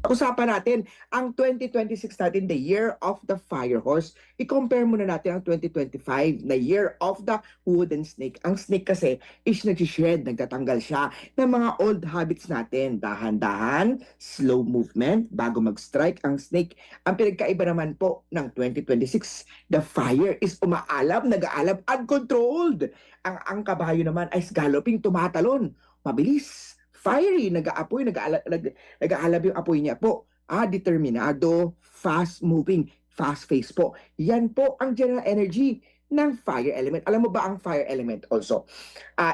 Usapan natin ang 2026 natin, the year of the fire horse. I-compare muna natin ang 2025 na year of the wooden snake. Ang snake kasi is nag-shed, nagtatanggal siya ng mga old habits natin. Dahan-dahan, slow movement, bago mag-strike ang snake. Ang pinagkaiba naman po ng 2026, the fire is umaalab, nag-aalab, uncontrolled. Ang kabayo naman ay galloping, tumatalon, mabilis, fiery, nag-aalab yung apoy niya po. Determinado, fast-moving, fast-paced po. Yan po ang general energy ng fire element. Alam mo ba ang fire element also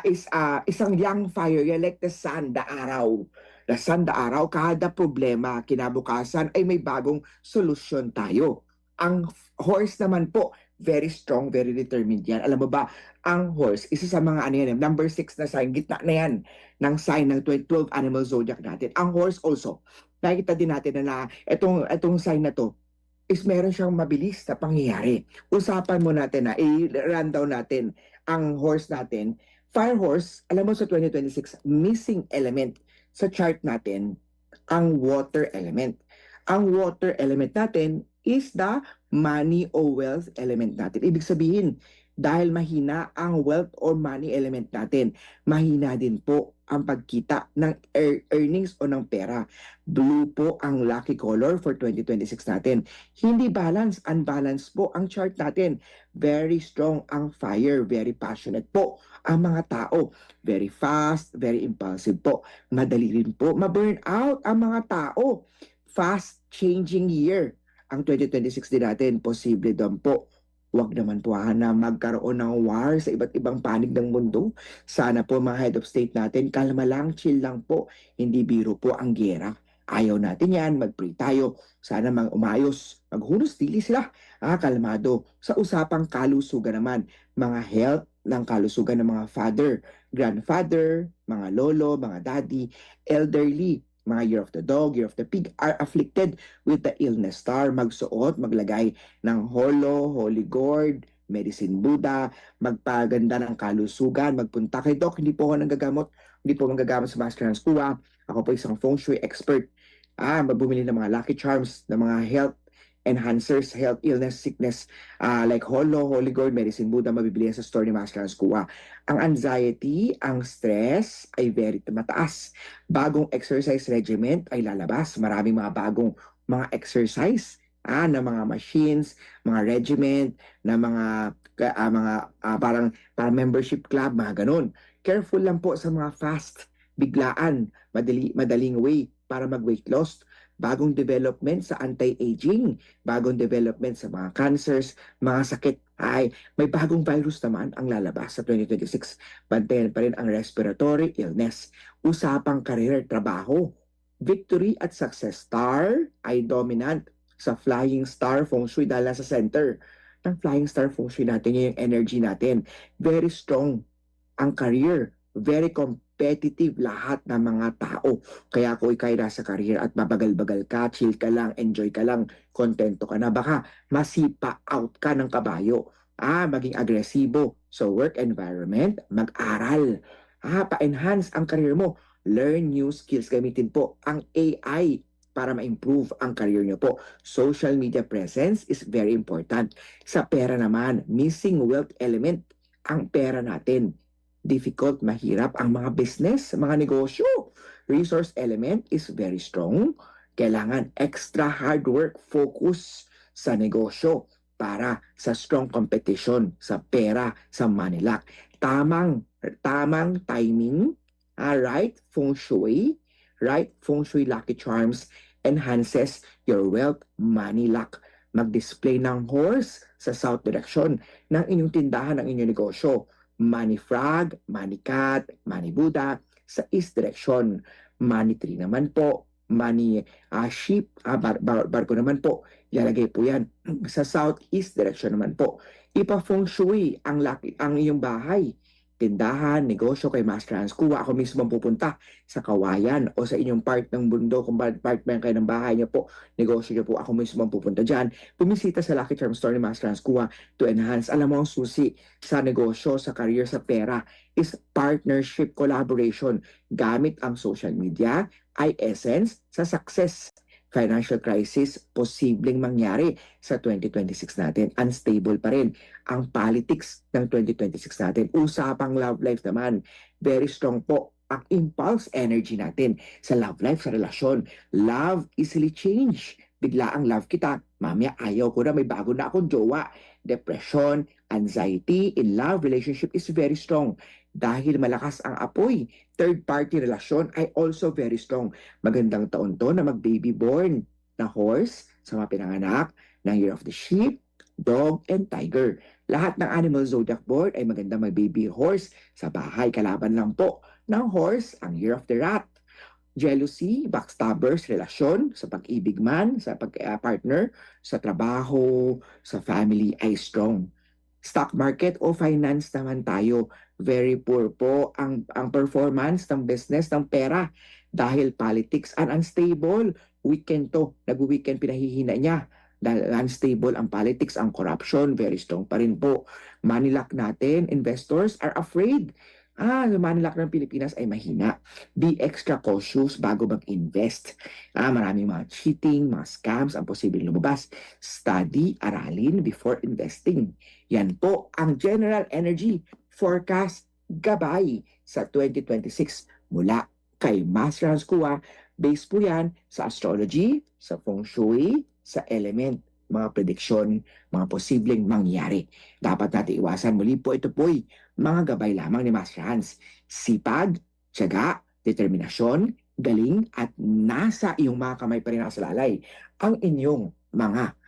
is isang young fire, yan like the sun, the araw. The sun, the araw, kada problema, kinabukasan ay may bagong solusyon tayo. Ang horse naman po, very strong, very determined yan. Alam mo ba, ang horse, isa sa mga ano yan, number 6 na sign, gitna na yan ng sign ng 12 animal zodiac natin. Ang horse also, nakikita din natin na itong sign na to is meron siyang mabilis na pangyayari. Usapan mo natin na i-run down natin ang horse natin. Fire horse, alam mo sa 2026, missing element sa chart natin, ang water element. Ang water element natin is the money or wealth element natin. Ibig sabihin, dahil mahina ang wealth or money element natin, mahina din po ang pagkita ng earnings o ng pera. Blue po ang lucky color for 2026 natin. Hindi balance, unbalanced po ang chart natin. Very strong ang fire, very passionate po ang mga tao. Very fast, very impulsive po. Madali rin po ma-burn out ang mga tao. Fast changing year ang 2026 din natin. Posible doon po. Huwag naman po na magkaroon ng war sa iba't ibang panig ng mundo. Sana po mga head of state natin, kalma lang, chill lang po. Hindi biro po ang giyera. Ayaw natin yan, mag-pray tayo. Sana umayos, maghunos dili sila. Kalmado. Sa usapang kalusugan naman, mga health ng kalusugan ng mga father, grandfather, mga lolo, mga daddy, elderly, mga year of the dog, year of the pig, are afflicted with the illness star. Magsuot, maglagay ng holo, holy gourd, medicine Buddha, magpaganda ng kalusugan, magpunta kay Doc. Hindi po ako nanggagamot, hindi po manggagamot sa Master Hans Kua. Ako po isang feng shui expert. Magbumili ng mga lucky charms, ng mga health enhancers, health, illness, sickness, like holo, holy gourd, medicine Buddha, mabibili sa store ni Master Hans Kua. Ang anxiety, ang stress ay very mataas. Bagong exercise regimen ay lalabas. Maraming mga bagong mga exercise na mga machines, mga regiment, na parang membership club, mga ganun. Careful lang po sa mga fast, biglaan, madaling way para mag-weight loss. Bagong development sa anti-aging, bagong development sa mga cancers, mga sakit. May bagong virus naman ang lalabas sa 2026. Bantayan pa rin ang respiratory illness. Usapang career, trabaho, victory at success star ay dominant sa flying star feng shui dahil sa center ng flying star feng shui natin, yung energy natin. Very strong ang career, very competitive lahat ng mga tao. Kaya kung ikay nasa career at babagal-bagal ka, chill ka lang, enjoy ka lang, kontento ka na, baka masipa out ka ng kabayo. Maging agresibo sa work environment, mag-aral. Pa-enhance ang career mo. Learn new skills. Gamitin po ang AI para ma-improve ang career nyo po. Social media presence is very important. Sa pera naman, missing wealth element ang pera natin. Difficult, mahirap ang mga business, mga negosyo. Resource element is very strong. Kailangan extra hard work, focus sa negosyo para sa strong competition, sa pera, sa money luck. Tamang timing, right feng shui lucky charms enhances your wealth, money luck. Mag-display ng horse sa south direction ng inyong tindahan, ng inyong negosyo. Money frog, money cat, money Buddha sa east direction. Money tree naman po, money sheep, barko naman po. Ilalagay po yan sa southeast direction naman po. Ipa-feng shui ang iyong bahay, tindahan, negosyo kay Master Hans Kua. Ako mismo pupunta sa Kawayan o sa inyong part ng mundo, kung part man kayo ng bahay niyo po, negosyo niyo po, ako mismo pupunta dyan. Pumisita sa Lucky Charm Store ni Master Hans Kua to enhance. Alam mo, ang susi sa negosyo, sa career, sa pera is partnership, collaboration. Gamit ang social media ay essence sa success. Financial crisis, posibleng mangyari sa 2026 natin. Unstable pa rin ang politics ng 2026 natin. Usapang love life naman, very strong po ang impulse energy natin sa love life, sa relasyon. Love easily change. Bigla ang love kita, mamaya ayaw ko na, may bago na akong jowa. Depression, anxiety in love relationship is very strong. Dahil malakas ang apoy, third-party relasyon ay also very strong. Magandang taon to na mag-baby born na horse sa mga pinanganak ng Year of the Sheep, Dog, and Tiger. Lahat ng animal zodiac board ay maganda mag-baby horse sa bahay. Kalaban lang po ng horse ang Year of the Rat. Jealousy, backstabbers, relasyon, sa pag-ibig man, sa pag-partner, sa trabaho, sa family ay strong. Stock market o finance naman tayo, very poor po ang performance ng business, ng pera. Dahil politics and unstable, weekend to, nag-weekend pinahihina niya. Dahil unstable ang politics, ang corruption, very strong pa rin po. Money lock natin, investors are afraid. Yung money lock ng Pilipinas ay mahina. Be extra cautious bago mag-invest. Maraming mga cheating, mga scams ang posibleng lumabas. Study, aralin before investing. Yan po ang general energy forecast gabay sa 2026 mula kay Master Hans Kua. Base po yan sa astrology, sa feng shui, sa element, mga prediksyon, mga posibleng mangyari. Dapat natin iwasan. Muli po ito po'y mga gabay lamang ni Master Hans. Sipag, tiyaga, determinasyon, galing at nasa iyong mga kamay pa rin nakasalalay ang inyong mga